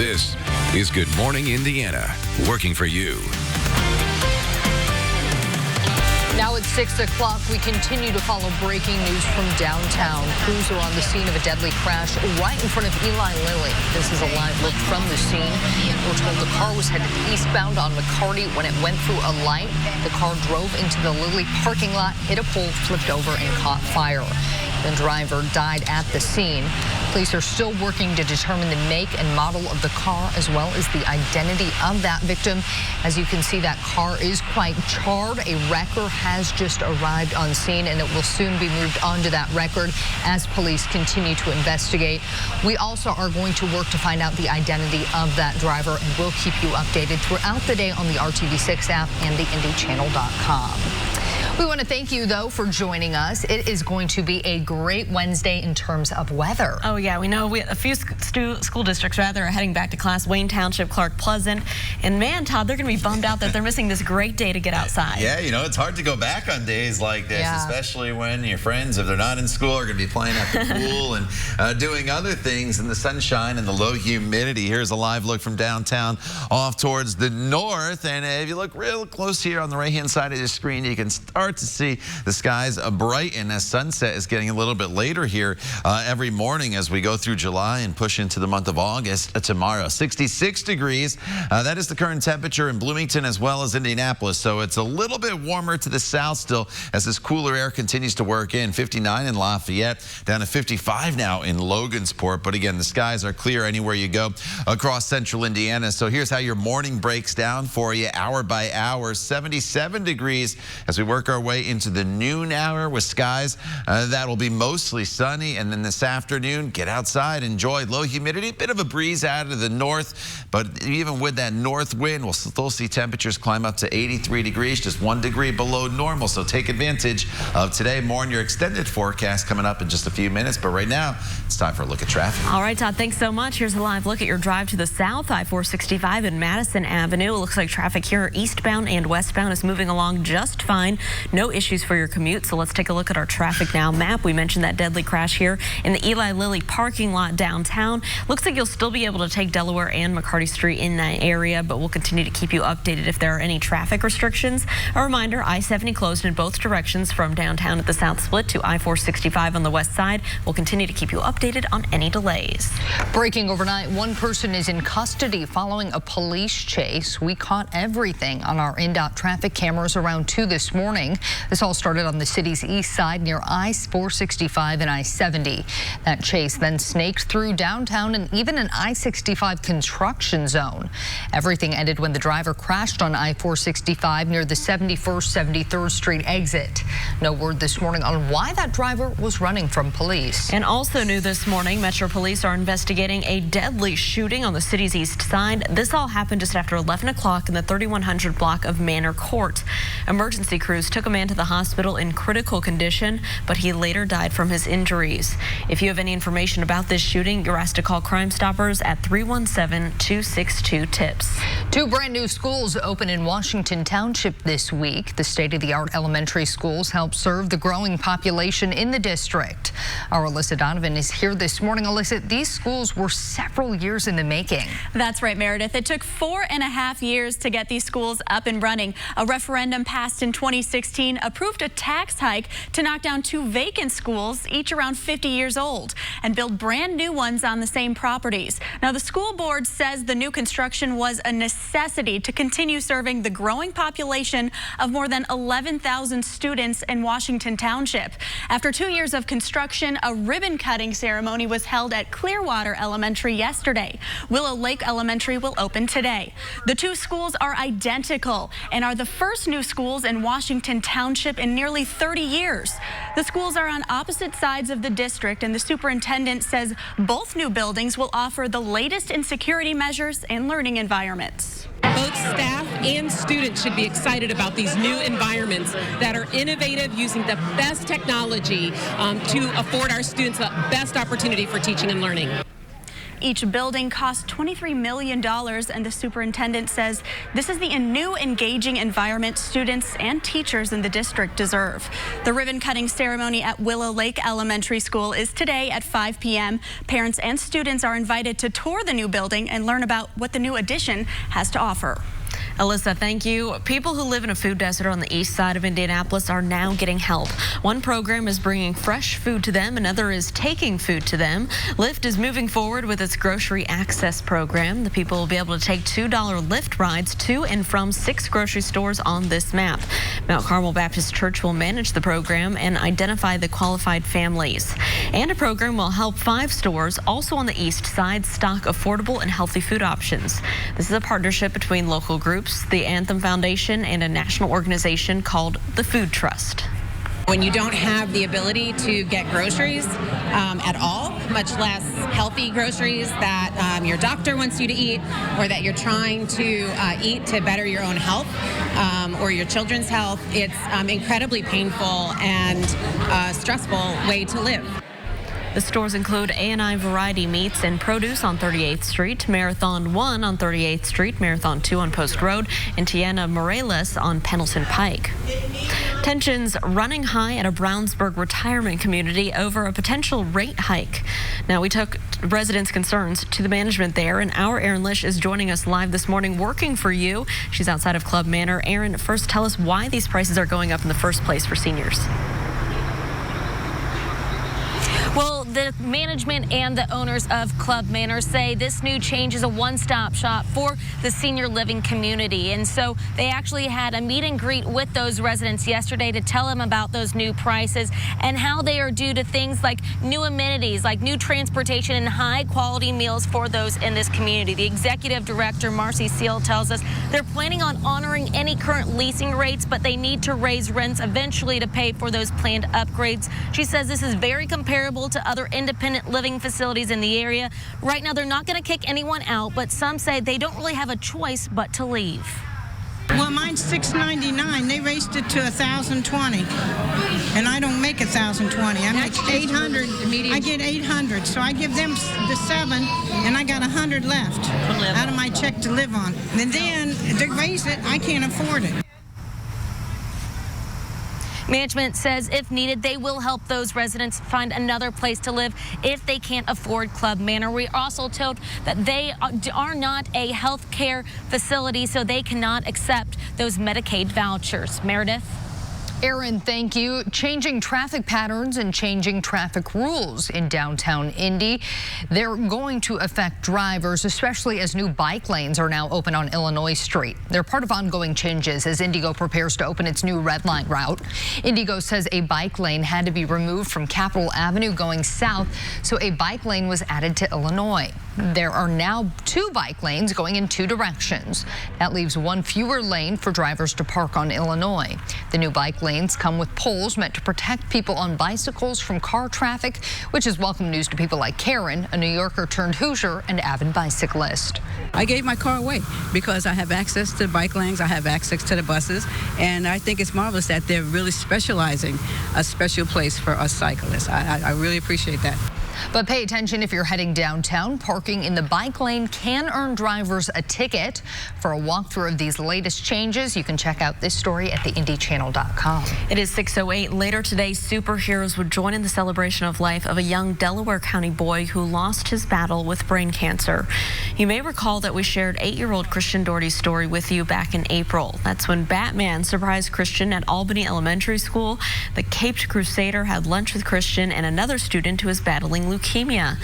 This is Good Morning Indiana, working for you. Now at 6 o'clock, we continue to follow breaking news from downtown. Crews are on the scene of a deadly crash right in front of Eli Lilly. This is a live look from the scene. We're told the car was headed eastbound on McCarty when it went through a light. The car drove into the Lilly parking lot, hit a pole, flipped over, and caught fire. The driver died at the scene. Police are still working to determine the make and model of the car as well as the identity of that victim. As you can see, that car is quite charred. A wrecker has just arrived on scene and it will soon be moved onto that record as police continue to investigate. We also are going to work to find out the identity of that driver and we'll keep you updated throughout the day on the RTV6 app and the IndyChannel.com. We want to thank you, though, for joining us. It is going to be a great Wednesday in terms of weather. Oh, yeah. We know a few school districts, rather, are heading back to class. Wayne Township, Clark Pleasant. And, man, Todd, they're going to be bummed out that they're missing this great day to get outside. Yeah, you know, it's hard to go back on days like this, especially when your friends, if they're not in school, are going to be playing at the pool and doing other things in the sunshine and the low humidity. Here's a live look from downtown off towards the north. And if you look real close here on the right-hand side of the screen, you can start to see the skies brighten as sunset is getting a little bit later here every morning as we go through July and push into the month of August tomorrow. 66 degrees. That is the current temperature in Bloomington as well as Indianapolis. So it's a little bit warmer to the south still as this cooler air continues to work in. 59 in Lafayette, down to 55 now in Logansport. But again, the skies are clear anywhere you go across central Indiana. So here's how your morning breaks down for you hour by hour. 77 degrees as we work our way into the noon hour with skies that will be mostly sunny. And then this afternoon, get outside, enjoy low humidity, bit of a breeze out of the north. But even with that north wind, we'll still see temperatures climb up to 83 degrees, just 1 degree below normal. So take advantage of today. More in your extended forecast coming up in just a few minutes. But right now, it's time for a look at traffic. All right, Todd, thanks so much. Here's a live look at your drive to the south, I-465 and Madison Avenue. It looks like traffic here eastbound and westbound is moving along just fine. No issues for your commute. So let's take a look at our traffic now map. We mentioned that deadly crash here in the Eli Lilly parking lot downtown. Looks like you'll still be able to take Delaware and McCarty Street in that area, but we'll continue to keep you updated if there are any traffic restrictions. A reminder, I-70 closed in both directions from downtown at the south split to I-465 on the west side. We'll continue to keep you updated on any delays. Breaking overnight, one person is in custody following a police chase. We caught everything on our INDOT traffic cameras around 2 this morning. This all started on the city's east side near I-465 and I-70. That chase then snaked through downtown and even an I-65 construction zone. Everything ended when the driver crashed on I-465 near the 71st, 73rd Street exit. No word this morning on why that driver was running from police. And also new this morning, Metro Police are investigating a deadly shooting on the city's east side. This all happened just after 11 o'clock in the 3100 block of Manor Court. Emergency crews took a man to the hospital in critical condition, but he later died from his injuries. If you have any information about this shooting, you're asked to call Crime Stoppers at 317-262-TIPS. 2 brand new schools open in Washington Township this week. The state-of-the-art elementary schools help serve the growing population in the district. Our Alyssa Donovan is here this morning. Alyssa, these schools were several years in the making. That's right, Meredith. It took 4.5 years to get these schools up and running. A referendum passed in 2016 approved a tax hike to knock down 2 vacant schools, each around 50 years old, and build brand new ones on the same properties. Now, the school board says the new construction was a necessity to continue serving the growing population of more than 11,000 students in Washington Township. After 2 years of construction, a ribbon-cutting ceremony was held at Clearwater Elementary yesterday. Willow Lake Elementary will open today. The 2 schools are identical and are the first new schools in Washington Township in nearly 30 years. The schools are on opposite sides of the district, and the superintendent says both new buildings will offer the latest in security measures and learning environments. Both staff and students should be excited about these new environments that are innovative, using the best technology to afford our students the best opportunity for teaching and learning. Each building cost $23 million, and the superintendent says this is the new engaging environment students and teachers in the district deserve. The ribbon-cutting ceremony at Willow Lake Elementary School is today at 5 p.m. Parents and students are invited to tour the new building and learn about what the new addition has to offer. Alyssa, thank you. People who live in a food desert on the east side of Indianapolis are now getting help. One program is bringing fresh food to them, another is taking food to them. Lyft is moving forward with its grocery access program. The people will be able to take $2 Lyft rides to and from 6 grocery stores on this map. Mount Carmel Baptist Church will manage the program and identify the qualified families. And a program will help 5 stores also on the east side stock affordable and healthy food options. This is a partnership between local groups, the Anthem Foundation, and a national organization called the Food Trust. When you don't have the ability to get groceries at all, much less healthy groceries that your doctor wants you to eat or that you're trying to eat to better your own health or your children's health, it's incredibly painful and stressful way to live. The stores include A&I Variety Meats and Produce on 38th Street, Marathon 1 on 38th Street, Marathon 2 on Post Road, and Tiana Morelos on Pendleton Pike. Tensions running high at a Brownsburg retirement community over a potential rate hike. Now, we took residents' concerns to the management there, and our Erin Lish is joining us live this morning working for you. She's outside of Club Manor. Erin, first tell us why these prices are going up in the first place for seniors. Well, the management and the owners of Club Manor say this new change is a one-stop shop for the senior living community. And so they actually had a meet and greet with those residents yesterday to tell them about those new prices and how they are due to things like new amenities, like new transportation and high-quality meals for those in this community. The executive director, Marcy Seal, tells us they're planning on honoring any current leasing rates, but they need to raise rents eventually to pay for those planned upgrades. She says this is very comparable to other independent living facilities in the area. Right now, they're not going to kick anyone out, but some say they don't really have a choice but to leave. Well, mine's $6.99. They raised it to $1,020, and I don't make $1,00020. I make $800. I get $800, so I give them the $7, and I got $100 left out of my check to live on. And then they raise it, I can't afford it. Management says if needed, they will help those residents find another place to live if they can't afford Club Manor. We also told that they are not a health care facility, so they cannot accept those Medicaid vouchers. Meredith? Erin, thank you. Changing traffic patterns and changing traffic rules in downtown Indy. They're going to affect drivers, especially as new bike lanes are now open on Illinois Street. They're part of ongoing changes as Indigo prepares to open its new red line route. Indigo says a bike lane had to be removed from Capitol Avenue going south, so a bike lane was added to Illinois. There are now 2 bike lanes going in 2 directions. That leaves 1 fewer lane for drivers to park on Illinois. The new bike lanes come with poles meant to protect people on bicycles from car traffic, which is welcome news to people like Karen, a New Yorker turned Hoosier and avid bicyclist. I gave my car away because I have access to the bike lanes, I have access to the buses, and I think it's marvelous that they're really specializing a special place for us cyclists. I really appreciate that. But pay attention if you're heading downtown. Parking in the bike lane can earn drivers a ticket. For a walkthrough of these latest changes, you can check out this story at theindychannel.com. It is 6:08. Later today, superheroes would join in the celebration of life of a young Delaware County boy who lost his battle with brain cancer. You may recall that we shared 8-year-old Christian Doherty's story with you back in April. That's when Batman surprised Christian at Albany Elementary School. The Caped Crusader had lunch with Christian and another student who is battling leukemia.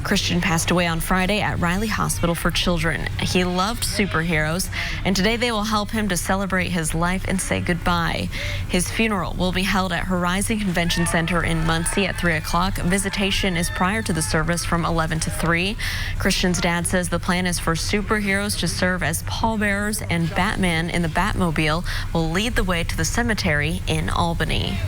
Christian passed away on Friday at Riley Hospital for Children. He loved superheroes, and today they will help him to celebrate his life and say goodbye. His funeral will be held at Horizon Convention Center in Muncie at 3 o'clock. Visitation is prior to the service from 11 to 3. Christian's dad says the plan is for superheroes to serve as pallbearers, and Batman in the Batmobile will lead the way to the cemetery in Albany.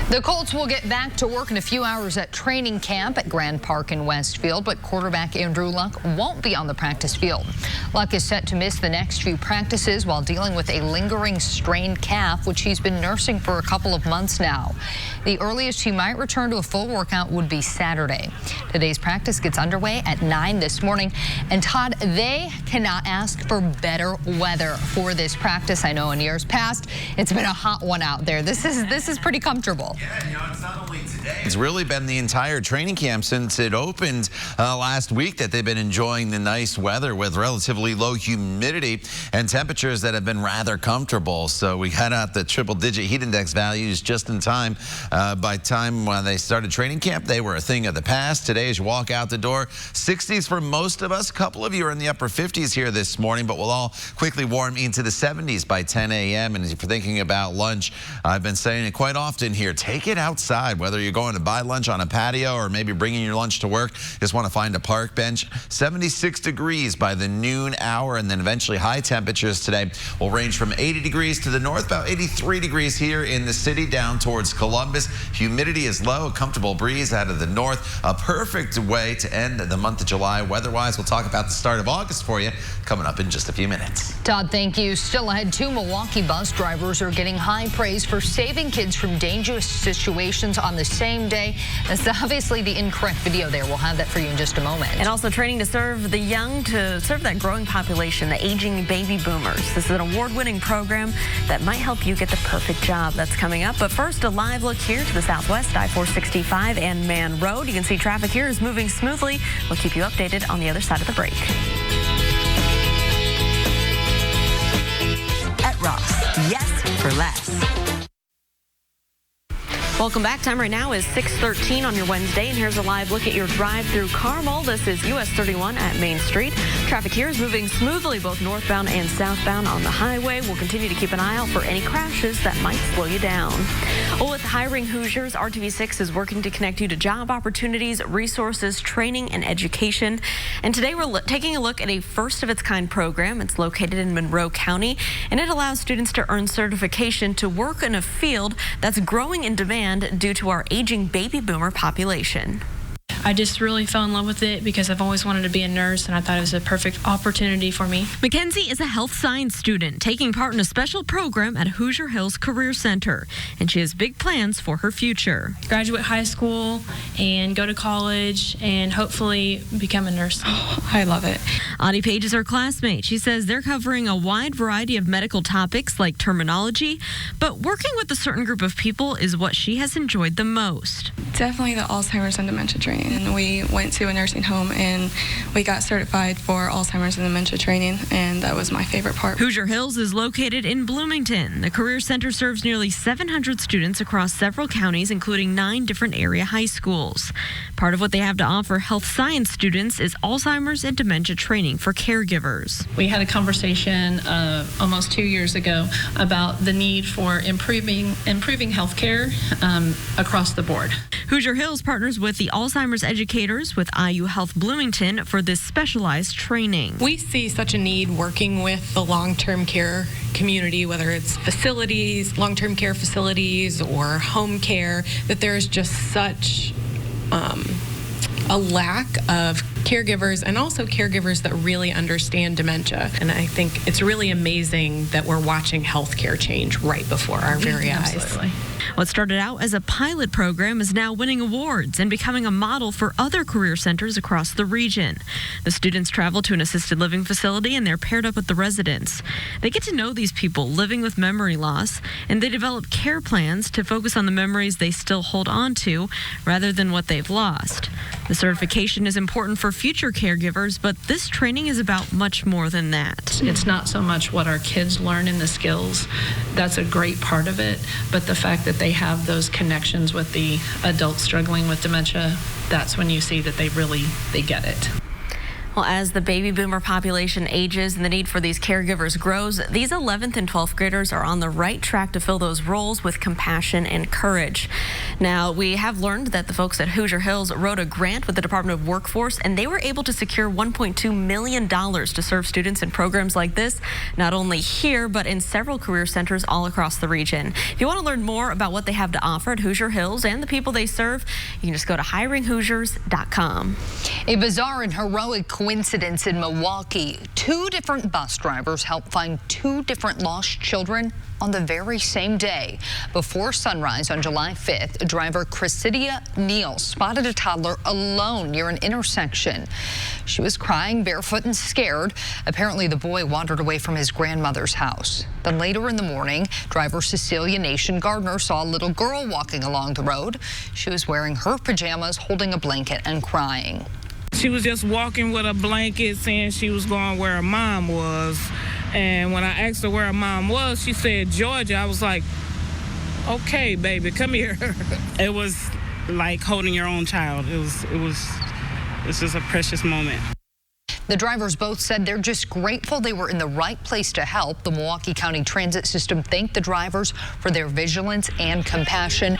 The Colts will get back to work in a few hours at training camp at Grand Park in Westfield, but quarterback Andrew Luck won't be on the practice field. Luck is set to miss the next few practices while dealing with a lingering strained calf, which he's been nursing for a couple of months now. The earliest he might return to a full workout would be Saturday. Today's practice gets underway at 9 this morning. And Todd, they cannot ask for better weather for this practice. I know in years past, it's been a hot one out there. This is pretty comfortable. Yeah, it's not only today. It's really been the entire training camp since it opened last week that they've been enjoying the nice weather with relatively low humidity and temperatures that have been rather comfortable. So we got out the triple-digit heat index values just in time. By time when they started training camp, they were a thing of the past. Today, as you walk out the door, 60s for most of us. A couple of you are in the upper 50s here this morning, but we'll all quickly warm into the 70s by 10 a.m. And if you're thinking about lunch, I've been saying it quite often here, take it outside, whether you're going to buy lunch on a patio or maybe bringing your lunch to work. Just want to find a park bench. 76 degrees by the noon hour, and then eventually high temperatures today will range from 80 degrees to the north, about 83 degrees here in the city down towards Columbus. Humidity is low, a comfortable breeze out of the north. A perfect way to end the month of July. Weather-wise, we'll talk about the start of August for you coming up in just a few minutes. Todd, thank you. Still ahead, 2 Milwaukee bus drivers are getting high praise for saving kids from dangerous situations on the same day. That's obviously the incorrect video there. We'll have that for you in just a moment. And also training to serve the young, to serve that growing population, the aging baby boomers. This is an award-winning program that might help you get the perfect job. That's coming up. But first, a live look here to the southwest, I-465 and Man Road. You can see traffic here is moving smoothly. We'll keep you updated on the other side of the break. At Ross, yes for less. Welcome back. Time right now is 6:13 on your Wednesday, and here's a live look at your drive through Carmel. This is US 31 at Main Street. Traffic here is moving smoothly, both northbound and southbound on the highway. We'll continue to keep an eye out for any crashes that might slow you down. Well, with hiring Hoosiers, RTV6 is working to connect you to job opportunities, resources, training, and education. And today we're taking a look at a first-of-its-kind program. It's located in Monroe County, and it allows students to earn certification to work in a field that's growing in demand due to our aging baby boomer population. I just really fell in love with it because I've always wanted to be a nurse, and I thought it was a perfect opportunity for me. Mackenzie is a health science student taking part in a special program at Hoosier Hills Career Center, and she has big plans for her future. Graduate high school and go to college and hopefully become a nurse. Oh, I love it. Audie Page is her classmate. She says they're covering a wide variety of medical topics like terminology, but working with a certain group of people is what she has enjoyed the most. Definitely the Alzheimer's and dementia training. And we went to a nursing home and we got certified for Alzheimer's and dementia training, and that was my favorite part. Hoosier Hills is located in Bloomington. The Career Center serves nearly 700 students across several counties, including 9 different area high schools. Part of what they have to offer health science students is Alzheimer's and dementia training for caregivers. We had a conversation almost 2 years ago about the need for improving healthcare across the board. Hoosier Hills partners with the Alzheimer's educators with IU Health Bloomington for this specialized training. We see such a need working with the long-term care community, whether it's facilities, long-term care facilities, or home care, that there's just such a lack of caregivers, and also caregivers that really understand dementia. And I think it's really amazing that we're watching healthcare change right before our very eyes. Absolutely. What started out as a pilot program is now winning awards and becoming a model for other career centers across the region. The students travel to an assisted living facility and they're paired up with the residents. They get to know these people living with memory loss, and they develop care plans to focus on the memories they still hold on to rather than what they've lost. The certification is important for future caregivers, but this training is about much more than that. It's not so much what our kids learn in the skills. That's a great part of it, but the fact that they have those connections with the adults struggling with dementia, that's when you see that they get it. Well, as the baby boomer population ages and the need for these caregivers grows, these 11th and 12th graders are on the right track to fill those roles with compassion and courage. Now, we have learned that the folks at Hoosier Hills wrote a grant with the Department of Workforce, and they were able to secure $1.2 million to serve students in programs like this, not only here, but in several career centers all across the region. If you want to learn more about what they have to offer at Hoosier Hills and the people they serve, you can just go to hiringhoosiers.com. A bizarre and heroic coincidence in Milwaukee. 2 different bus drivers helped find 2 different lost children on the very same day. Before sunrise on July 5th, driver Cressidia Neal spotted a toddler alone near an intersection. She was crying, barefoot and scared. Apparently, the boy wandered away from his grandmother's house. Then later in the morning, driver Cecilia Nation Gardner saw a little girl walking along the road. She was wearing her pajamas, holding a blanket and crying. She was just walking with a blanket saying she was going where her mom was. And when I asked her where her mom was, she said Georgia. I was like, okay, baby, come here. It was like holding your own child. It's just a precious moment. The drivers both said they're just grateful they were in the right place to help. The Milwaukee County Transit System thanked the drivers for their vigilance and compassion.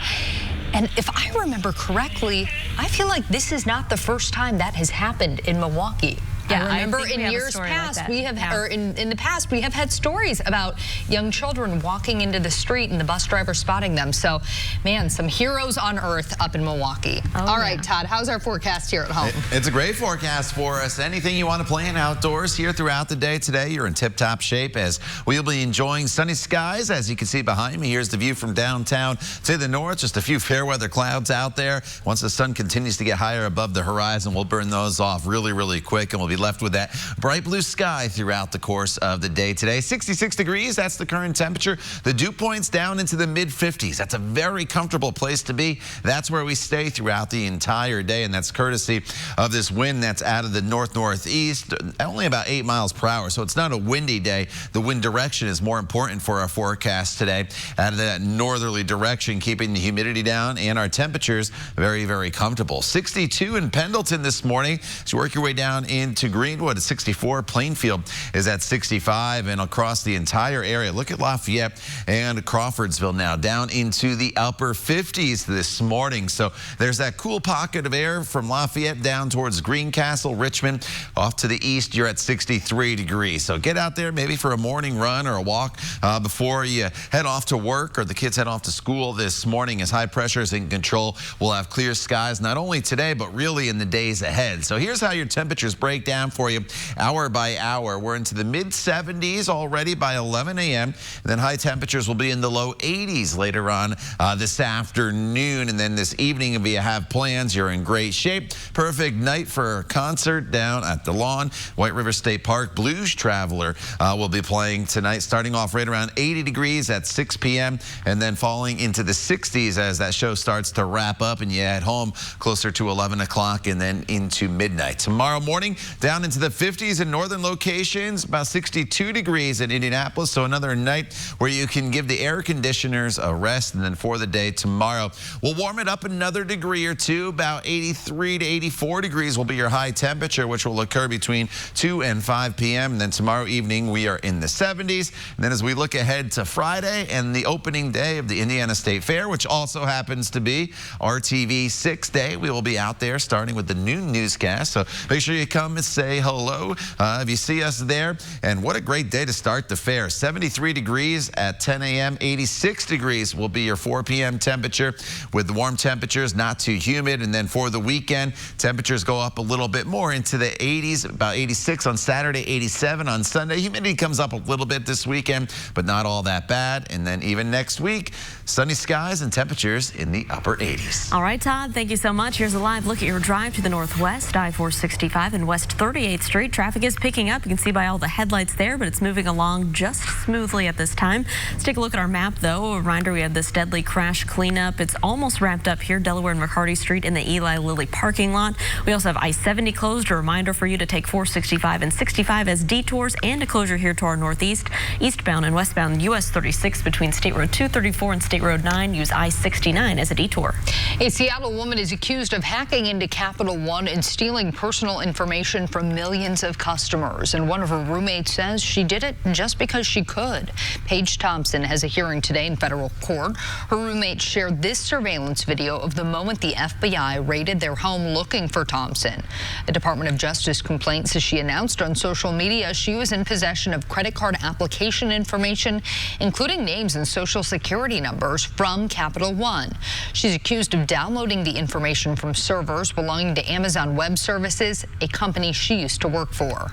And if I remember correctly, I feel like this is not the first time that has happened in Milwaukee. Yeah, I remember in years past, we have, or in the past, we have had stories about young children walking into the street and the bus driver spotting them. So, man, some heroes on earth up in Milwaukee. All right, Todd, how's our forecast here at home? It's a great forecast for us. Anything you want to plan outdoors here throughout the day today, you're in tip-top shape as we'll be enjoying sunny skies. As you can see behind me, here's the view from downtown to the north. Just a few fair weather clouds out there. Once the sun continues to get higher above the horizon, we'll burn those off really, really quick, and we'll be left with that bright blue sky throughout the course of the day today. 66 degrees, that's the current temperature. The dew point's down into the mid-50s. That's a very comfortable place to be. That's where we stay throughout the entire day, and that's courtesy of this wind that's out of the north-northeast, only about 8 miles per hour, so it's not a windy day. The wind direction is more important for our forecast today. Out of that northerly direction, keeping the humidity down and our temperatures very, very comfortable. 62 in Pendleton this morning. So work your way down into Greenwood at 64. Plainfield is at 65, and across the entire area, look at Lafayette and Crawfordsville now down into the upper 50s this morning. So there's that cool pocket of air from Lafayette down towards Greencastle, Richmond. Off to the east, you're at 63 degrees. So get out there maybe for a morning run or a walk before you head off to work or the kids head off to school this morning. As high pressure is in control, we'll have clear skies not only today but really in the days ahead. So here's how your temperatures break down for you hour by hour. We're into the mid-70s already by 11 a.m. Then high temperatures will be in the low 80s later on this afternoon. And then this evening, if you have plans, you're in great shape. Perfect night for a concert down at the Lawn. White River State Park Blues Traveler will be playing tonight, starting off right around 80 degrees at 6 p.m. and then falling into the 60s as that show starts to wrap up and you head home closer to 11 o'clock and then into midnight. Tomorrow morning, down into the 50s in northern locations, about 62 degrees in Indianapolis. So another night where you can give the air conditioners a rest. And then for the day tomorrow, we'll warm it up another degree or two. About 83 to 84 degrees will be your high temperature, which will occur between 2 and 5 p.m. And then tomorrow evening, we are in the 70s. And then as we look ahead to Friday and the opening day of the Indiana State Fair, which also happens to be RTV 6 Day, we will be out there starting with the noon newscast. So make sure you come and say hello if you see us there. And what a great day to start the fair. 73 degrees at 10 a.m. 86 degrees will be your 4 p.m. temperature with the warm temperatures, not too humid. And then for the weekend, temperatures go up a little bit more into the 80s, about 86 on Saturday, 87 on Sunday. Humidity comes up a little bit this weekend, but not all that bad. And then even next week, sunny skies and temperatures in the upper 80s. All right, Todd, thank you so much. Here's a live look at your drive to the northwest, I-465 and West 38th Street. Traffic is picking up. You can see by all the headlights there, but it's moving along just smoothly at this time. Let's take a look at our map, though. A reminder, we had this deadly crash cleanup. It's almost wrapped up here, Delaware and McCarty Street in the Eli Lilly parking lot. We also have I-70 closed. A reminder for you to take 465 and 65 as detours, and a closure here to our northeast. Eastbound and westbound US 36 between State Road 234 and State Road 9. Use I-69 as a detour. A Seattle woman is accused of hacking into Capital One and stealing personal information from millions of customers, and one of her roommates says she did it just because she could. Paige Thompson has a hearing today in federal court. Her roommate shared this surveillance video of the moment the FBI raided their home looking for Thompson. A Department of Justice complaint says she announced on social media she was in possession of credit card application information, including names and social security numbers from Capital One. She's accused of downloading the information from servers belonging to Amazon Web Services, a company she used to work for.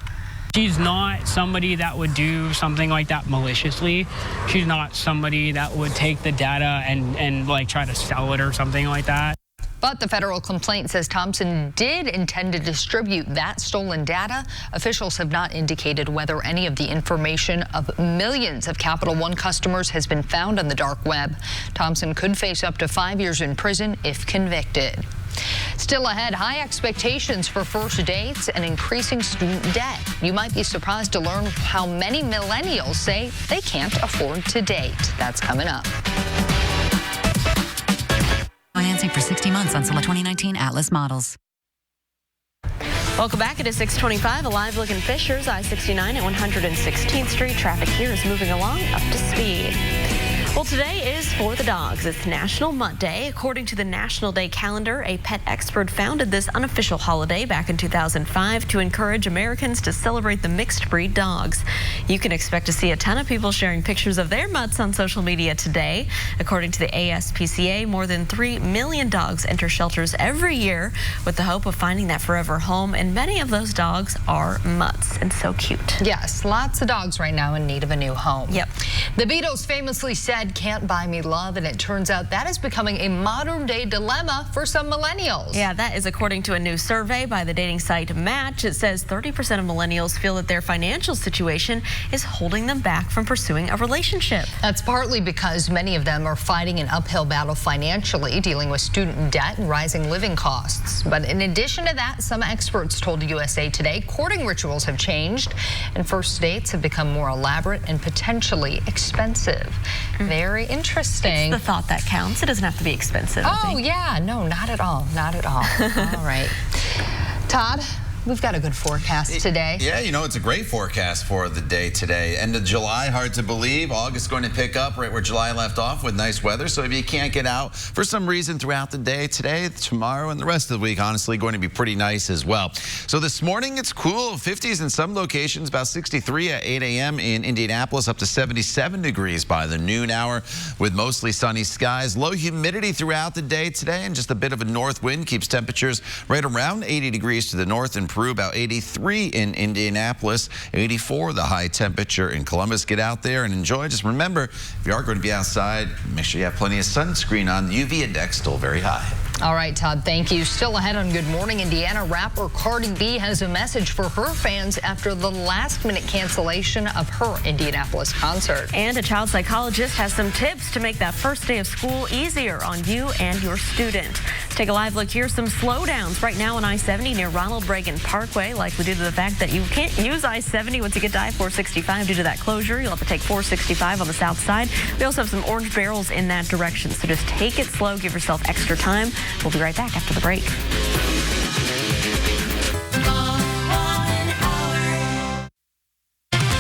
She's not somebody that would do something like that maliciously. She's not somebody that would take the data and like try to sell it or something like that. But the federal complaint says Thompson did intend to distribute that stolen data. Officials have not indicated whether any of the information of millions of Capital One customers has been found on the dark web. Thompson could face up to 5 years in prison if convicted. Still ahead, high expectations for first dates and increasing student debt. You might be surprised to learn how many millennials say they can't afford to date. That's coming up. Financing for 60 months on select 2019 Atlas models. Welcome back. It is 625. A live look in Fishers, I-69 at 116th Street. Traffic here is moving along up to speed. Well, today is for the dogs. It's National Mutt Day. According to the National Day calendar, a pet expert founded this unofficial holiday back in 2005 to encourage Americans to celebrate the mixed breed dogs. You can expect to see a ton of people sharing pictures of their mutts on social media today. According to the ASPCA, more than 3 million dogs enter shelters every year with the hope of finding that forever home, and many of those dogs are mutts, and so cute. Yes, lots of dogs right now in need of a new home. Yep. The Beatles famously said, "Can't buy me love," and it turns out that is becoming a modern-day dilemma for some millennials. Yeah, that is according to a new survey by the dating site Match. It says 30% of millennials feel that their financial situation is holding them back from pursuing a relationship. That's partly because many of them are fighting an uphill battle financially, dealing with student debt and rising living costs. But in addition to that, some experts told USA Today courting rituals have changed and first dates have become more elaborate and potentially expensive. Very interesting. It's the thought that counts. It doesn't have to be expensive. Oh, yeah. No, not at all. Not at all. All right. Todd, we've got a good forecast today. Yeah, you know, it's a great forecast for the day today. End of July, hard to believe. August going to pick up right where July left off with nice weather. So if you can't get out for some reason throughout the day today, tomorrow, and the rest of the week, honestly, going to be pretty nice as well. So this morning, it's cool. 50s in some locations, about 63 at 8 a.m. in Indianapolis, up to 77 degrees by the noon hour with mostly sunny skies. Low humidity throughout the day today, and just a bit of a north wind keeps temperatures right around 80 degrees to the north and about 83 in Indianapolis, 84 the high temperature in Columbus. Get out there and enjoy. Just remember, if you are going to be outside, make sure you have plenty of sunscreen on. The UV index still very high. All right, Todd, thank you. Still ahead on Good Morning Indiana, rapper Cardi B has a message for her fans after the last-minute cancellation of her Indianapolis concert. And a child psychologist has some tips to make that first day of school easier on you and your student. Let's take a live look here. Some slowdowns right now on I-70 near Ronald Reagan Parkway, likely due to the fact that you can't use I-70 once you get to I-465 due to that closure. You'll have to take 465 on the south side. We also have some orange barrels in that direction, so just take it slow, give yourself extra time. We'll be right back after the break.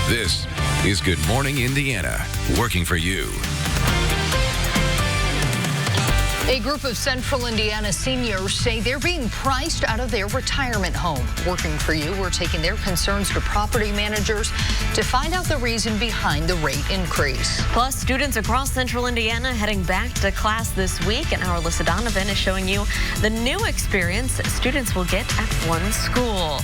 This is Good Morning Indiana, working for you. A group of Central Indiana seniors say they're being priced out of their retirement home. Working for you, we're taking their concerns to property managers to find out the reason behind the rate increase. Plus, students across Central Indiana heading back to class this week, and our Alyssa Donovan is showing you the new experience students will get at one school.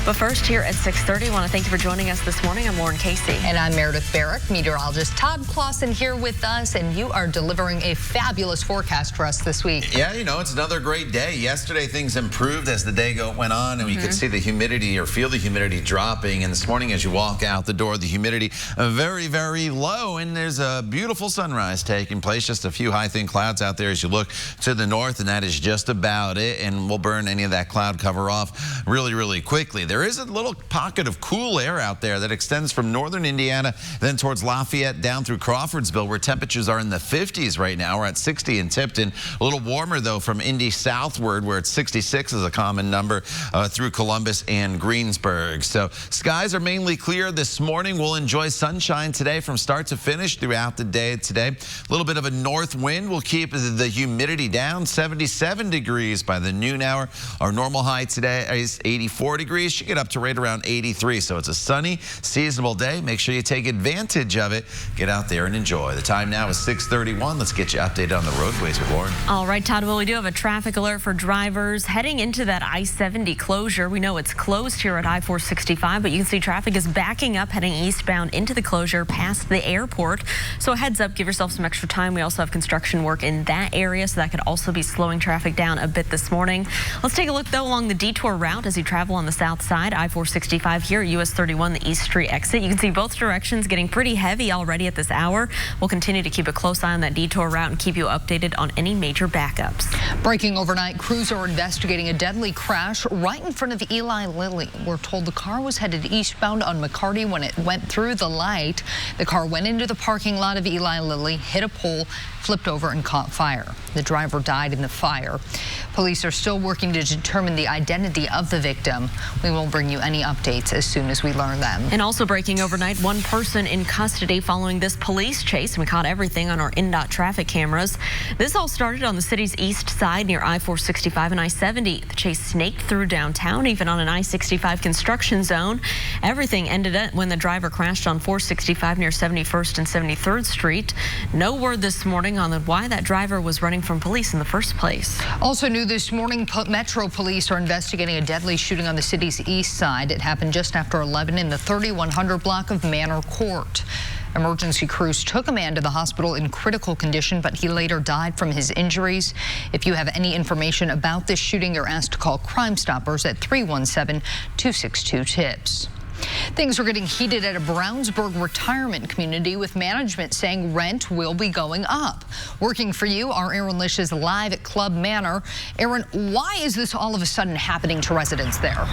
But first, here at 6:30, I want to thank you for joining us this morning. I'm Lauren Casey. And I'm Meredith Barrick. Meteorologist Todd Clausen here with us, and you are delivering a fabulous forecast for us this week. Yeah, you know, it's another great day. Yesterday, things improved as the day went on, and we could see the humidity or feel the humidity dropping. And this morning, as you walk out the door, the humidity very, very low, and there's a beautiful sunrise taking place. Just a few high, thin clouds out there as you look to the north, and that is just about it. And we'll burn any of that cloud cover off really, really quickly. There is a little pocket of cool air out there that extends from northern Indiana, then towards Lafayette, down through Crawfordsville, where temperatures are in the 50s right now. We're at 60 in Tipton. in. A little warmer, though, from Indy southward, where it's 66 is a common number, through Columbus and Greensburg. So skies are mainly clear this morning. We'll enjoy sunshine today from start to finish throughout the day today. A little bit of a north wind will keep the humidity down. 77 degrees by the noon hour. Our normal high today is 84 degrees. Should get up to right around 83. So it's a sunny, seasonable day. Make sure you take advantage of it. Get out there and enjoy. The time now is 6:31. Let's get you updated on the roadways with Lauren. All right, Todd, well, we do have a traffic alert for drivers heading into that I-70 closure. We know it's closed here at I-465, but you can see traffic is backing up heading eastbound into the closure past the airport. So a heads up, give yourself some extra time. We also have construction work in that area, so that could also be slowing traffic down a bit this morning. Let's take a look, though, along the detour route as you travel on the south side. I-465 here at US 31, the East Street exit. You can see both directions getting pretty heavy already at this hour. We'll continue to keep a close eye on that detour route and keep you updated on any major backups. Breaking overnight, crews are investigating a deadly crash right in front of Eli Lilly. We're told the car was headed eastbound on McCarty when it went through the light. The car went into the parking lot of Eli Lilly, hit a pole, flipped over and caught fire. The driver died in the fire. Police are still working to determine the identity of the victim. We will bring you any updates as soon as we learn them. And also breaking overnight, one person in custody following this police chase. We caught everything on our INDOT traffic cameras. This all started on the city's east side near I-465 and I-70. The chase snaked through downtown, even on an I-65 construction zone. Everything ended up when the driver crashed on 465 near 71st and 73rd Street. No word this morning on why that driver was running from police in the first place. Also new this morning, Metro Police are investigating a deadly shooting on the city's east side. It happened just after 11 in the 3100 block of Manor Court. Emergency crews took a man to the hospital in critical condition, but he later died from his injuries. If you have any information about this shooting, you're asked to call Crime Stoppers at 317-262-TIPS. Things are getting heated at a Brownsburg retirement community, with management saying rent will be going up. Working for you, our Aaron Lish is live at Club Manor. Aaron, why is this all of a sudden happening to residents there?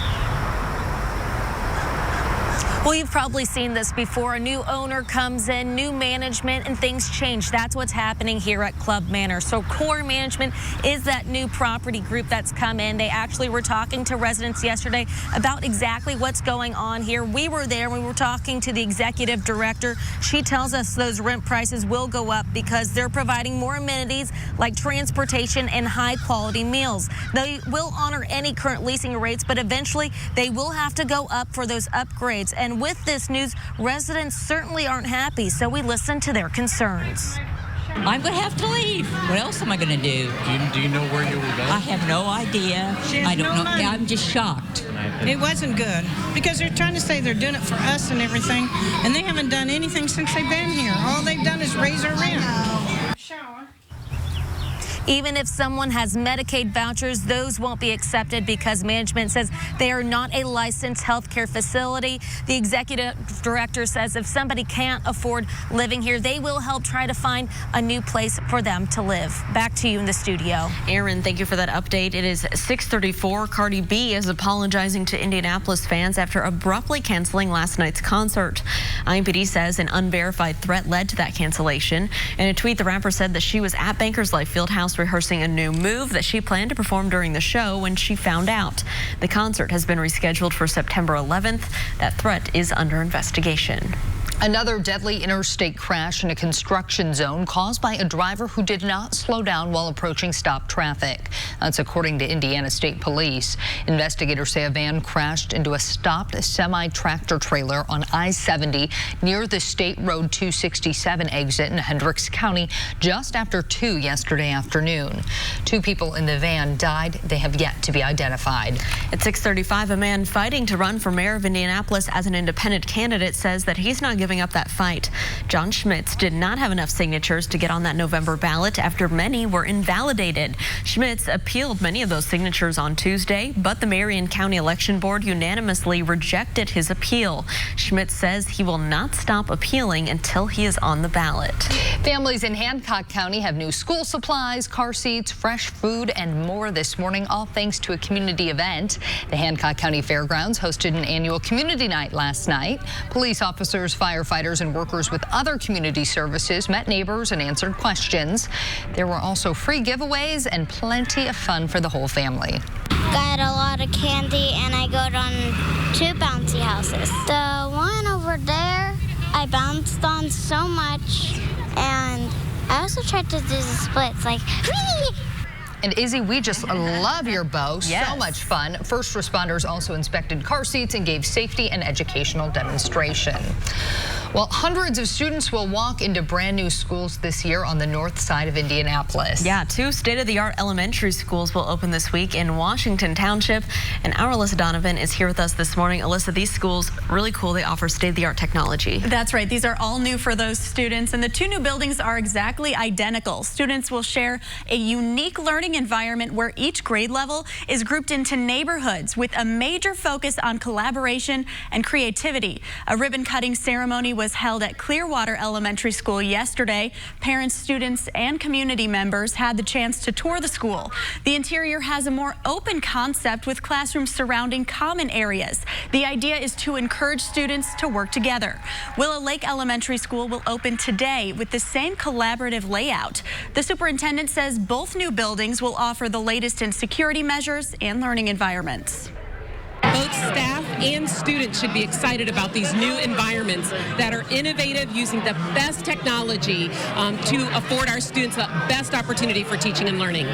Well, you've probably seen this before. A new owner comes in, new management, and things change. That's what's happening here at Club Manor. So Core Management is that new property group that's come in. They actually were talking to residents yesterday about exactly what's going on here. We were there. We were talking to the executive director. She tells us those rent prices will go up because they're providing more amenities like transportation and high-quality meals. They will honor any current leasing rates, but eventually they will have to go up for those upgrades. And with this news, residents certainly aren't happy, so we listened to their concerns. I'm going to have to leave. What else am I going to do? Do you know where you will go? I have no idea. I don't know. Money. I'm just shocked. It wasn't good because they're trying to say they're doing it for us and everything, and they haven't done anything since they've been here. All they've done is raise our rent. Shower. Even if someone has Medicaid vouchers, those won't be accepted because management says they are not a licensed healthcare facility. The executive director says if somebody can't afford living here, they will help try to find a new place for them to live. Back to you in the studio. Aaron, thank you for that update. It is 6:34. Cardi B is apologizing to Indianapolis fans after abruptly canceling last night's concert. IMPD says an unverified threat led to that cancellation. In a tweet, the rapper said that she was at Bankers Life Fieldhouse rehearsing a new move that she planned to perform during the show when she found out. The concert has been rescheduled for September 11th. That threat is under investigation. Another deadly interstate crash in a construction zone caused by a driver who did not slow down while approaching stopped traffic. That's according to Indiana State Police. Investigators say a van crashed into a stopped semi-tractor trailer on I-70 near the State Road 267 exit in Hendricks County just after 2 yesterday afternoon. 2 people in the van died. They have yet to be identified. At 6:35, a man fighting to run for mayor of Indianapolis as an independent candidate says that he's not giving up that fight. John Schmitz did not have enough signatures to get on that November ballot after many were invalidated. Schmitz appealed many of those signatures on Tuesday, but the Marion County Election Board unanimously rejected his appeal. Schmitz says he will not stop appealing until he is on the ballot. Families in Hancock County have new school supplies, car seats, fresh food, and more this morning, all thanks to a community event. The Hancock County Fairgrounds hosted an annual community night last night. Police officers, fire Firefighters and workers with other community services met neighbors and answered questions. There were also free giveaways and plenty of fun for the whole family. Got a lot of candy and I got on 2 bouncy houses. The one over there, I bounced on so much, and I also tried to do the splits, like, whee! And Izzy, we just love your bow. Yes. So much fun. First responders also inspected car seats and gave safety and educational demonstration. Well, hundreds of students will walk into brand new schools this year on the north side of Indianapolis. Yeah, 2 state-of-the-art elementary schools will open this week in Washington Township. And our Alyssa Donovan is here with us this morning. Alyssa, these schools, really cool. They offer state-of-the-art technology. That's right. These are all new for those students. And the 2 new buildings are exactly identical. Students will share a unique learning environment where each grade level is grouped into neighborhoods with a major focus on collaboration and creativity. A ribbon-cutting ceremony was held at Clearwater Elementary School yesterday. Parents, students, and community members had the chance to tour the school. The interior has a more open concept with classrooms surrounding common areas. The idea is to encourage students to work together. Willow Lake Elementary School will open today with the same collaborative layout. The superintendent says both new buildings will offer the latest in security measures and learning environments. Both staff and students should be excited about these new environments that are innovative, using the best technology to afford our students the best opportunity for teaching and learning.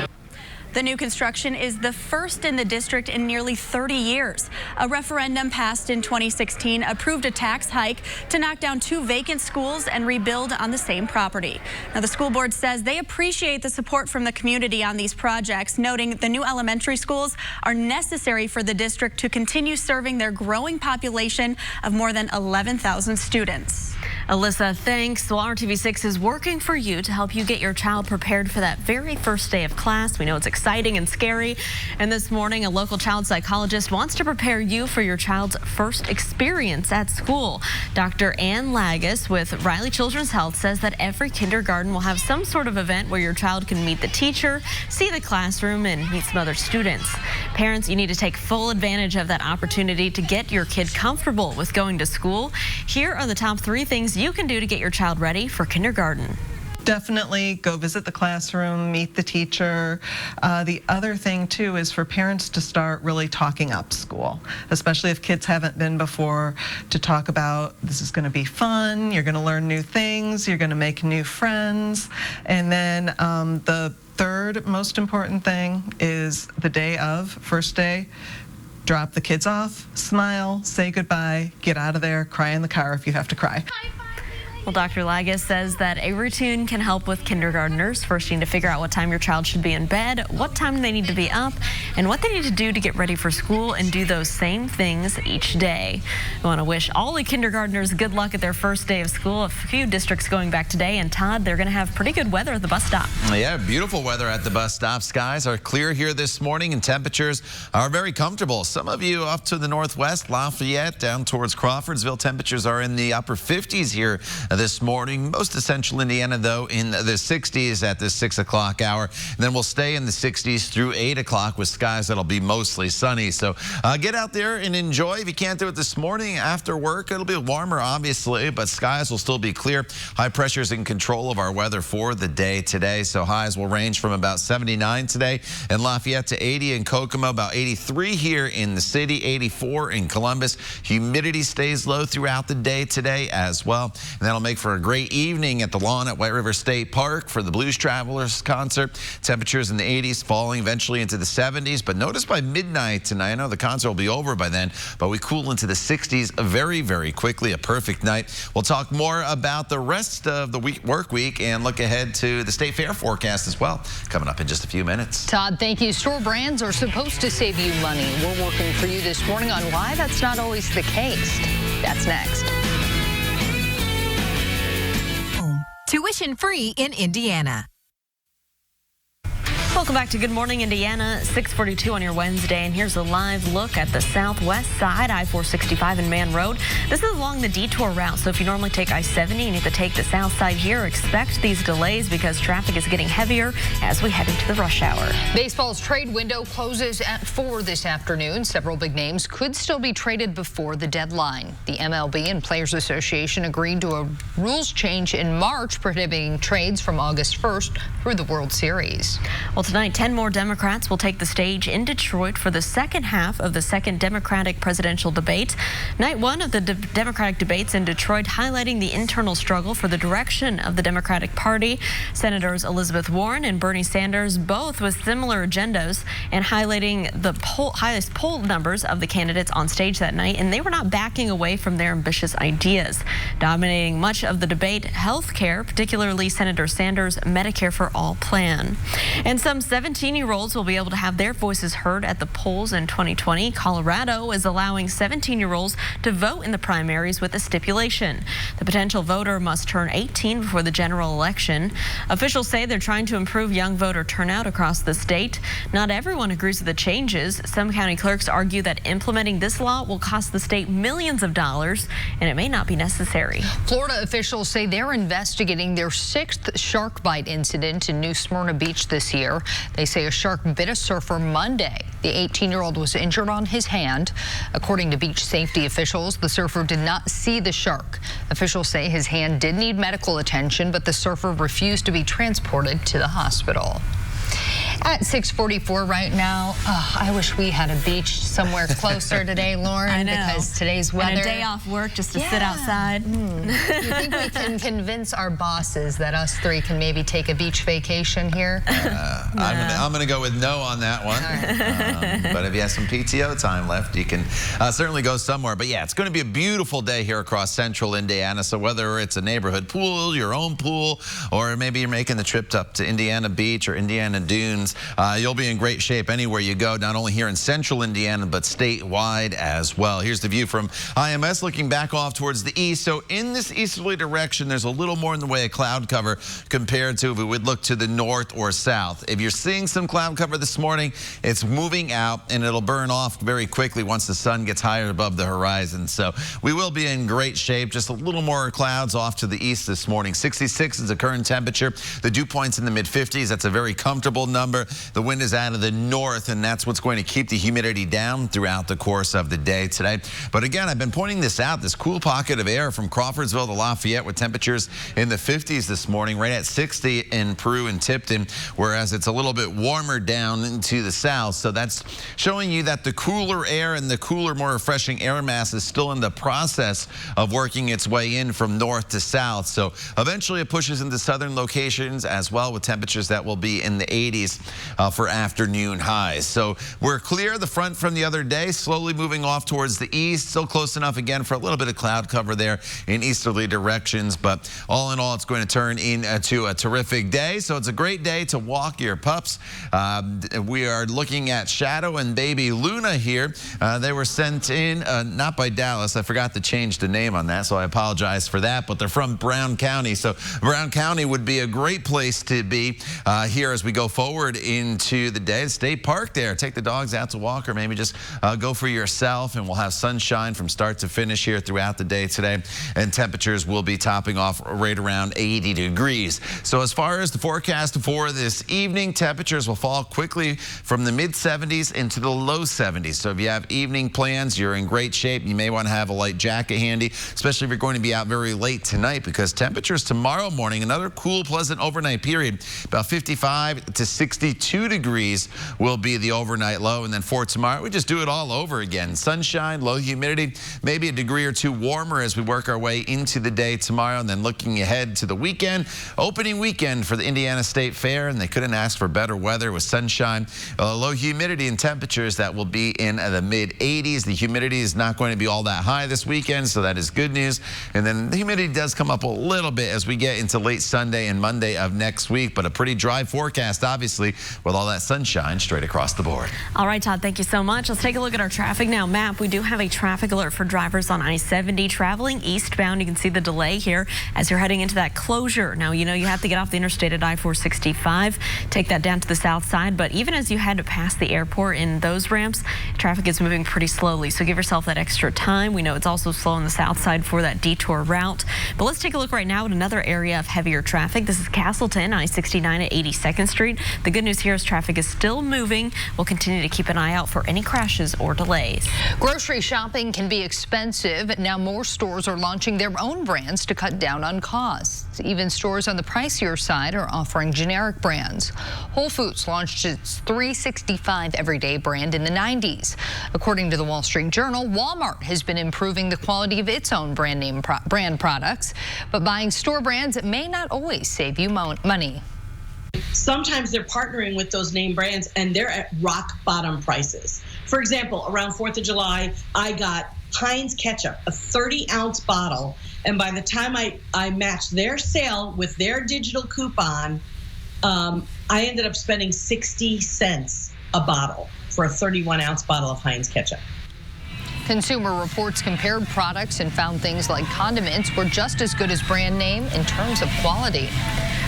The new construction is the first in the district in nearly 30 years. A referendum passed in 2016 approved a tax hike to knock down 2 vacant schools and rebuild on the same property. Now, the school board says they appreciate the support from the community on these projects, noting the new elementary schools are necessary for the district to continue serving their growing population of more than 11,000 students. Alyssa, thanks. Well, RTV6 is working for you to help you get your child prepared for that very first day of class. We know it's exciting and scary. And this morning, a local child psychologist wants to prepare you for your child's first experience at school. Dr. Ann Lagus with Riley Children's Health says that every kindergarten will have some sort of event where your child can meet the teacher, see the classroom, and meet some other students. Parents, you need to take full advantage of that opportunity to get your kid comfortable with going to school. Here are the top 3 things you can do to get your child ready for kindergarten. Definitely go visit the classroom, meet the teacher. The other thing too is for parents to start really talking up school, especially if kids haven't been before, to talk about this is going to be fun, you're going to learn new things, you're going to make new friends. And then the third most important thing is the day of, first day, drop the kids off, smile, say goodbye, get out of there, cry in the car if you have to cry. Well, Dr. Lagus says that a routine can help with kindergartners. First, you need to figure out what time your child should be in bed, what time they need to be up, and what they need to do to get ready for school, and do those same things each day. I want to wish all the kindergartners good luck at their first day of school. A few districts going back today, and Todd, they're going to have pretty good weather at the bus stop. Yeah, beautiful weather at the bus stop. Skies are clear here this morning, and temperatures are very comfortable. Some of you up to the northwest, Lafayette, down towards Crawfordsville, temperatures are in the upper 50s here this morning. Most of central Indiana, though, in the 60s at the 6 o'clock hour. And then we'll stay in the 60s through 8 o'clock with skies that'll be mostly sunny. So get out there and enjoy. If you can't do it this morning after work, it'll be warmer, obviously, but skies will still be clear. High pressure's in control of our weather for the day today. So highs will range from about 79 today in Lafayette to 80 in Kokomo, about 83 here in the city, 84 in Columbus. Humidity stays low throughout the day today as well. And that'll make for a great evening at the lawn at White River State Park for the Blues Travelers concert. Temperatures in the 80s, falling eventually into the 70s. But notice by midnight tonight, I know the concert will be over by then, but we cool into the 60s very, very quickly. A perfect night. We'll talk more about the rest of the work week and look ahead to the State Fair forecast as well, coming up in just a few minutes. Todd, thank you. Store brands are supposed to save you money. We're working for you this morning on why that's not always the case. That's next. Tuition free in Indiana. Welcome back to Good Morning Indiana, 6:42 on your Wednesday, and here's a live look at the southwest side, I-465 and Man Road. This is along the detour route, so if you normally take I-70, you need to take the south side here. Expect these delays because traffic is getting heavier as we head into the rush hour. Baseball's trade window closes at 4 this afternoon. Several big names could still be traded before the deadline. The MLB and Players Association agreed to a rules change in March prohibiting trades from August 1st through the World Series. Well, tonight, 10 more Democrats will take the stage in Detroit for the second half of the second Democratic presidential debate. Night one of the Democratic debates in Detroit highlighting the internal struggle for the direction of the Democratic Party. Senators Elizabeth Warren and Bernie Sanders, both with similar agendas, and highlighting the highest poll numbers of the candidates on stage that night, and they were not backing away from their ambitious ideas. Dominating much of the debate, health care, particularly Senator Sanders' Medicare for All plan. And some 17-year-olds will be able to have their voices heard at the polls in 2020. Colorado is allowing 17-year-olds to vote in the primaries with a stipulation. The potential voter must turn 18 before the general election. Officials say they're trying to improve young voter turnout across the state. Not everyone agrees with the changes. Some county clerks argue that implementing this law will cost the state millions of dollars, and it may not be necessary. Florida officials say they're investigating their 6th shark bite incident in New Smyrna Beach this year. They say a shark bit a surfer Monday. The 18-year-old was injured on his hand. According to beach safety officials, the surfer did not see the shark. Officials say his hand did need medical attention, but the surfer refused to be transported to the hospital. At 6:44 right now, I wish we had a beach somewhere closer today, Lauren. I know. Because today's weather. And a day off work just to sit outside. Do you think we can convince our bosses that us three can maybe take a beach vacation here? I'm going to go with no on that one. Right. But if you have some PTO time left, you can certainly go somewhere. But yeah, it's going to be a beautiful day here across central Indiana. So whether it's a neighborhood pool, your own pool, or maybe you're making the trip up to Indiana Beach or Indiana Dunes, you'll be in great shape anywhere you go, not only here in central Indiana, but statewide as well. Here's the view from IMS looking back off towards the east. So in this easterly direction, there's a little more in the way of cloud cover compared to if we would look to the north or south. If you're seeing some cloud cover this morning, it's moving out and it'll burn off very quickly once the sun gets higher above the horizon. So we will be in great shape. Just a little more clouds off to the east this morning. 66 is the current temperature. The dew point's in the mid-50s. That's a very comfortable number. The wind is out of the north, and that's what's going to keep the humidity down throughout the course of the day today. But again, I've been pointing this out, this cool pocket of air from Crawfordsville to Lafayette with temperatures in the 50s this morning, right at 60 in Peru and Tipton, whereas it's a little bit warmer down into the south. So that's showing you that the cooler air and the cooler, more refreshing air mass is still in the process of working its way in from north to south. So eventually it pushes into southern locations as well, with temperatures that will be in the 80s for afternoon highs. So we're clear the front from the other day, slowly moving off towards the east, still close enough again for a little bit of cloud cover there in easterly directions. But all in all, it's going to turn into a terrific day. So it's a great day to walk your pups. We are looking at Shadow and baby Luna here. They were sent in, not by Dallas. I forgot to change the name on that, so I apologize for that. But they're from Brown County. So Brown County would be a great place to be here as we go forward into the day. State Park there. Take the dogs out to walk, or maybe just go for yourself, and we'll have sunshine from start to finish here throughout the day today, and temperatures will be topping off right around 80 degrees. So as far as the forecast for this evening, temperatures will fall quickly from the mid-70s into the low 70s. So if you have evening plans, you're in great shape. You may want to have a light jacket handy, especially if you're going to be out very late tonight, because temperatures tomorrow morning, another cool, pleasant overnight period, about 55 to 62 degrees will be the overnight low. And then for tomorrow, we just do it all over again. Sunshine, low humidity, maybe a degree or two warmer as we work our way into the day tomorrow. And then looking ahead to the weekend, opening weekend for the Indiana State Fair, and they couldn't ask for better weather with sunshine, low humidity and temperatures that will be in the mid-80s. The humidity is not going to be all that high this weekend, so that is good news. And then the humidity does come up a little bit as we get into late Sunday and Monday of next week, but a pretty dry forecast, obviously, with all that sunshine straight across the board. All right, Todd, thank you so much. Let's take a look at our traffic now. Map, we do have a traffic alert for drivers on I-70 traveling eastbound. You can see the delay here as you're heading into that closure. Now, you know you have to get off the interstate at I-465, take that down to the south side, but even as you head past the airport in those ramps, traffic is moving pretty slowly, so give yourself that extra time. We know it's also slow on the south side for that detour route, but let's take a look right now at another area of heavier traffic. This is Castleton, I-69 at 82nd Street. The good news here is traffic is still moving. We'll continue to keep an eye out for any crashes or delays. Grocery shopping can be expensive. Now more stores are launching their own brands to cut down on costs. Even stores on the pricier side are offering generic brands. Whole Foods launched its $3.65 everyday brand in the 90s. According to the Wall Street Journal, Walmart has been improving the quality of its own brand products, but buying store brands may not always save you money. Sometimes they're partnering with those name brands and they're at rock bottom prices. For example, around 4th of July, I got Heinz ketchup, a 30-ounce bottle, and by the time I matched their sale with their digital coupon, I ended up spending 60 cents a bottle for a 31-ounce bottle of Heinz ketchup. Consumer Reports compared products and found things like condiments were just as good as brand name in terms of quality.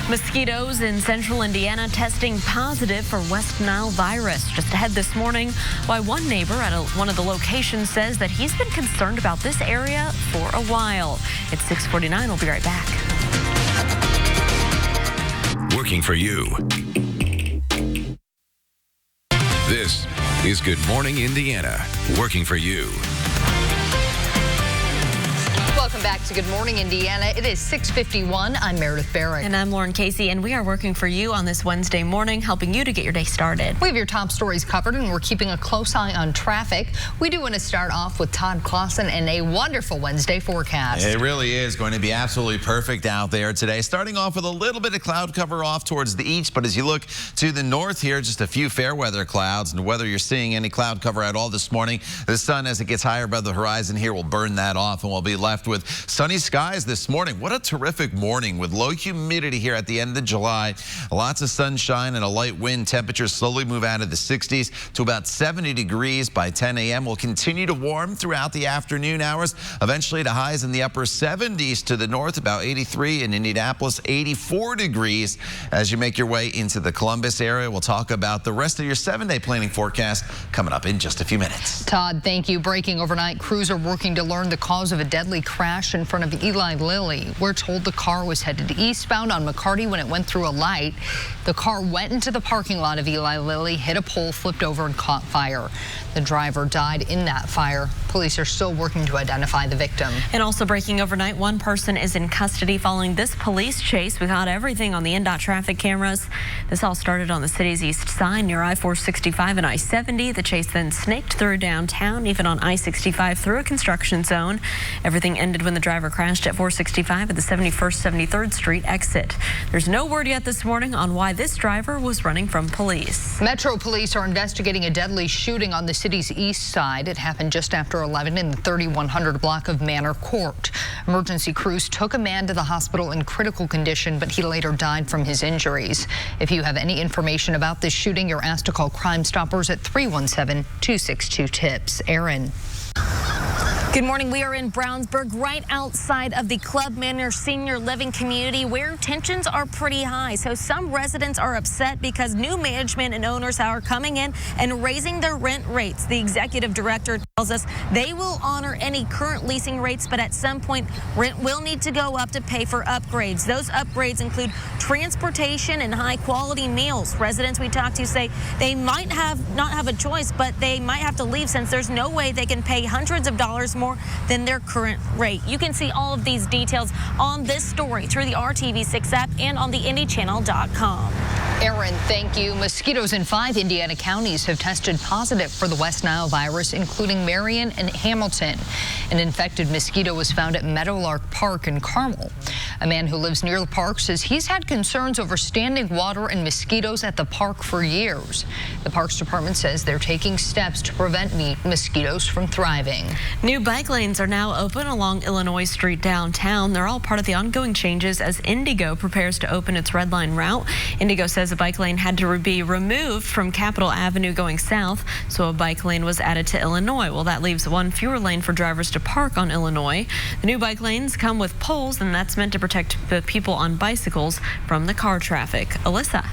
Mosquitoes in central Indiana testing positive for West Nile virus. Just ahead this morning, why one neighbor at one of the locations says that he's been concerned about this area for a while. It's 6:49. We'll be right back. Working for you. This is Good Morning Indiana. Working for you. Welcome back to Good Morning Indiana. It is 6:51. I'm Meredith Barrett. And I'm Lauren Casey, and we are working for you on this Wednesday morning, helping you to get your day started. We have your top stories covered, and we're keeping a close eye on traffic. We do want to start off with Todd Clausen and a wonderful Wednesday forecast. It really is going to be absolutely perfect out there today. Starting off with a little bit of cloud cover off towards the east, but as you look to the north here, just a few fair weather clouds. And whether you're seeing any cloud cover at all this morning, the sun, as it gets higher above the horizon here, will burn that off, and we'll be left with sunny skies this morning. What a terrific morning with low humidity here at the end of July. Lots of sunshine and a light wind. Temperatures slowly move out of the 60s to about 70 degrees by 10 a.m. We'll continue to warm throughout the afternoon hours, eventually to highs in the upper 70s to the north, about 83 in Indianapolis, 84 degrees as you make your way into the Columbus area. We'll talk about the rest of your 7-day planning forecast coming up in just a few minutes. Todd, thank you. Breaking overnight, crews are working to learn the cause of a deadly crash in front of Eli Lilly. We're told the car was headed eastbound on McCarty when it went through a light. The car went into the parking lot of Eli Lilly, hit a pole, flipped over, and caught fire. The driver died in that fire. Police are still working to identify the victim. And also breaking overnight, one person is in custody following this police chase. We got everything on the NDOT traffic cameras. This all started on the city's east side near I-465 and I-70. The chase then snaked through downtown, even on I-65 through a construction zone. Everything ended when the driver crashed at 465 at the 71st, 73rd Street exit. There's no word yet this morning on why this driver was running from police. Metro Police are investigating a deadly shooting on the city's east side. It happened just after 11 in the 3100 block of Manor Court. Emergency crews took a man to the hospital in critical condition, but he later died from his injuries. If you have any information about this shooting, you're asked to call Crime Stoppers at 317-262-TIPS. Aaron. Good morning. We are in Brownsburg, right outside of the Club Manor Senior Living community, where tensions are pretty high. So some residents are upset because new management and owners are coming in and raising their rent rates. The executive director tells us they will honor any current leasing rates, but at some point rent will need to go up to pay for upgrades. Those upgrades include transportation and high quality meals. Residents we talked to say they might not have a choice, but they might have to leave since there's no way they can pay hundreds of dollars more than their current rate. You can see all of these details on this story through the RTV6 app and on the IndyChannel.com. Aaron, thank you. Mosquitoes in 5 Indiana counties have tested positive for the West Nile virus, including Marion and Hamilton. An infected mosquito was found at Meadowlark Park in Carmel. A man who lives near the park says he's had concerns over standing water and mosquitoes at the park for years. The Parks Department says they're taking steps to prevent mosquitoes from thriving. New bike lanes are now open along Illinois Street downtown. They're all part of the ongoing changes as Indigo prepares to open its Red Line route. Indigo says because a bike lane had to be removed from Capitol Avenue going south, so a bike lane was added to Illinois. Well, that leaves one fewer lane for drivers to park on Illinois. The new bike lanes come with poles, and that's meant to protect the people on bicycles from the car traffic. Alyssa.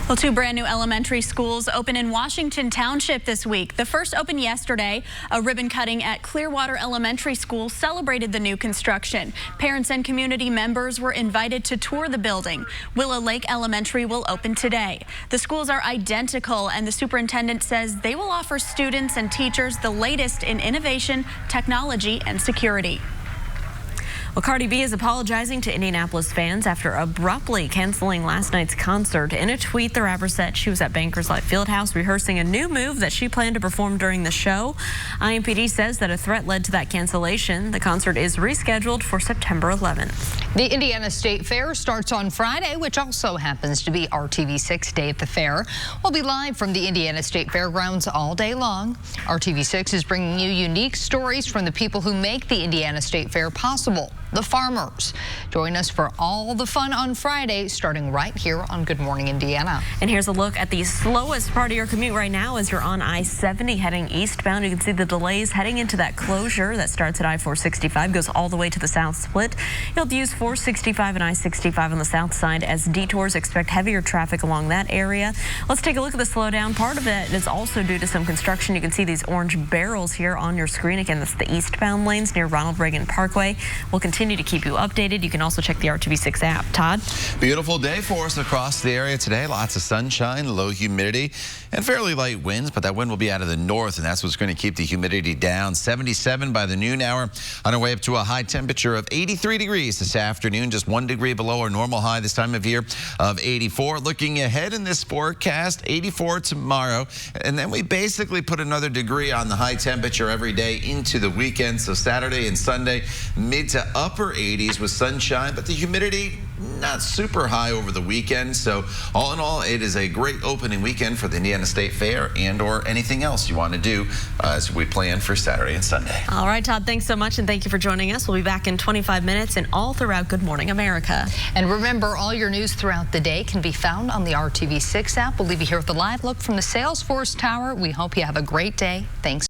Well, 2 brand new elementary schools open in Washington Township this week. The first opened yesterday. A ribbon cutting at Clearwater Elementary School celebrated the new construction. Parents and community members were invited to tour the building. Willow Lake Elementary will open today. The schools are identical, and the superintendent says they will offer students and teachers the latest in innovation, technology, and security. Well, Cardi B is apologizing to Indianapolis fans after abruptly canceling last night's concert. In a tweet, the rapper said she was at Bankers Life Fieldhouse rehearsing a new move that she planned to perform during the show. IMPD says that a threat led to that cancellation. The concert is rescheduled for September 11th. The Indiana State Fair starts on Friday, which also happens to be RTV6 Day at the Fair. We'll be live from the Indiana State Fairgrounds all day long. RTV6 is bringing you unique stories from the people who make the Indiana State Fair possible. The farmers. Join us for all the fun on Friday, starting right here on Good Morning Indiana. And here's a look at the slowest part of your commute right now as you're on I-70 heading eastbound. You can see the delays heading into that closure that starts at I-465, goes all the way to the south split. You'll have to use 465 and I-65 on the south side as detours. Expect heavier traffic along that area. Let's take a look at the slowdown. Part of it is also due to some construction. You can see these orange barrels here on your screen. Again, that's the eastbound lanes near Ronald Reagan Parkway. We'll continue to keep you updated. You can also check the RTV6 app. Todd? Beautiful day for us across the area today. Lots of sunshine, low humidity, and fairly light winds, but that wind will be out of the north, and that's what's going to keep the humidity down. 77 by the noon hour, on our way up to a high temperature of 83 degrees this afternoon, just 1 degree below our normal high this time of year of 84. Looking ahead in this forecast, 84 tomorrow, and then we basically put another degree on the high temperature every day into the weekend. So Saturday and Sunday, mid to upper 80s with sunshine, but the humidity not super high over the weekend. So all in all, it is a great opening weekend for the Indiana State Fair and or anything else you want to do as we plan for Saturday and Sunday. All right, Todd, thanks so much, and thank you for joining us. We'll be back in 25 minutes and all throughout Good Morning America. And remember, all your news throughout the day can be found on the RTV6 app. We'll leave you here with a live look from the Salesforce Tower. We hope you have a great day. Thanks.